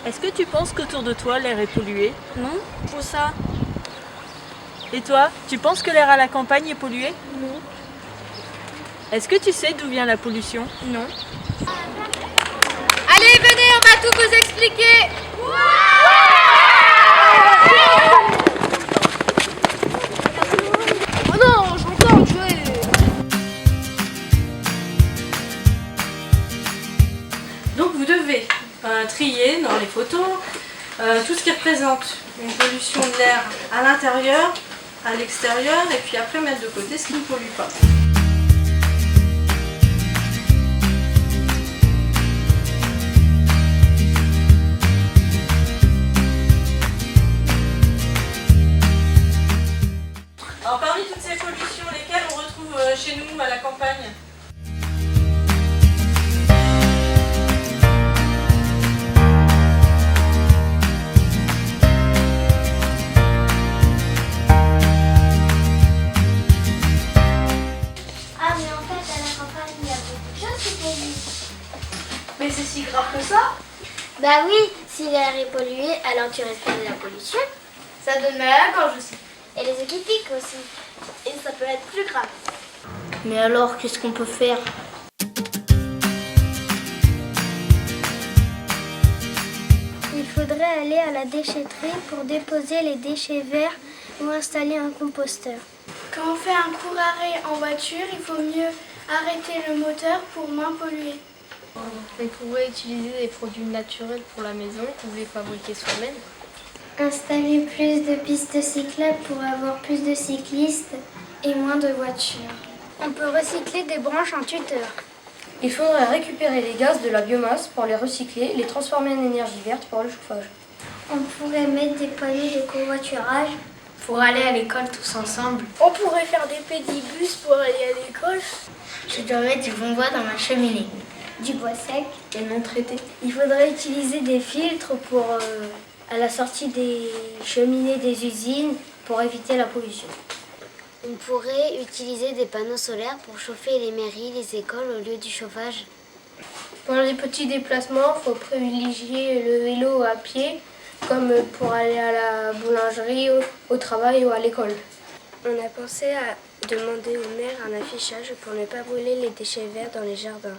Est-ce que tu penses qu'autour de toi, l'air est pollué? Non? Où ça? Et toi, tu penses que l'air à la campagne est pollué? Non. Est-ce que tu sais d'où vient la pollution? Non. Allez, venez, on va tout vous expliquer. Oh non, j'entends jouer. Donc vous devez trier dans les photos tout ce qui représente une pollution de l'air à l'intérieur, à l'extérieur, et puis après mettre de côté ce qui ne pollue pas. Alors parmi toutes ces pollutions, lesquelles on retrouve chez nous à la campagne? Ah, mais en fait, à la campagne, il y a beaucoup de choses qui polluent. Mais c'est si grave que ça? Bah oui, si l'air est pollué, alors tu respires de la pollution. Ça donne mal à la gorge aussi. Et les yeux qui piquent aussi. Et ça peut être plus grave. Mais alors, qu'est-ce qu'on peut faire? Il faudrait aller à la déchetterie pour déposer les déchets verts ou installer un composteur. Quand on fait un court arrêt en voiture, il faut mieux arrêter le moteur pour moins polluer. On pourrait utiliser des produits naturels pour la maison ou les fabriquer soi-même. Installer plus de pistes cyclables pour avoir plus de cyclistes et moins de voitures. On peut recycler des branches en tuteur. Il faudrait récupérer les gaz de la biomasse pour les recycler et les transformer en énergie verte pour le chauffage. On pourrait mettre des panneaux de covoiturage Pour aller à l'école tous ensemble. On pourrait faire des pédibus pour aller à l'école. Je dois mettre du bon bois dans ma cheminée. du bois sec. Et non traité. Il faudrait utiliser des filtres pour, à la sortie des cheminées des usines pour éviter la pollution. On pourrait utiliser des panneaux solaires pour chauffer les mairies, les écoles au lieu du chauffage. Pour les petits déplacements, il faut privilégier le vélo à pied, comme pour aller à la boulangerie, au travail ou à l'école. On a pensé à demander au maire un affichage pour ne pas brûler les déchets verts dans les jardins.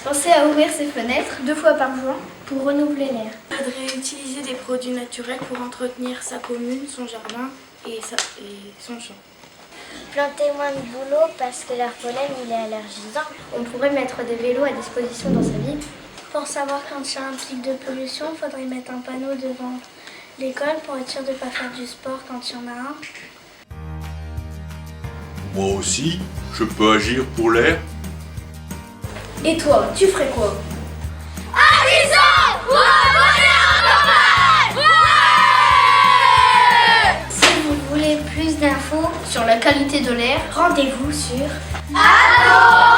Pensez à ouvrir ses fenêtres 2 fois par jour Pour renouveler l'air. Il faudrait utiliser des produits naturels pour entretenir sa commune, son jardin et son champ. Planter moins de bouleaux parce que l'air pollen il est allergisant. On pourrait mettre des vélos à disposition dans sa ville. Pour savoir quand il y a un pic de pollution, il faudrait mettre un panneau devant l'école pour être sûr de ne pas faire du sport quand il y en a un. Moi aussi, je peux agir pour l'air. Et toi, tu ferais quoi? Si vous voulez plus d'infos Sur la qualité de l'air, rendez-vous sur Allô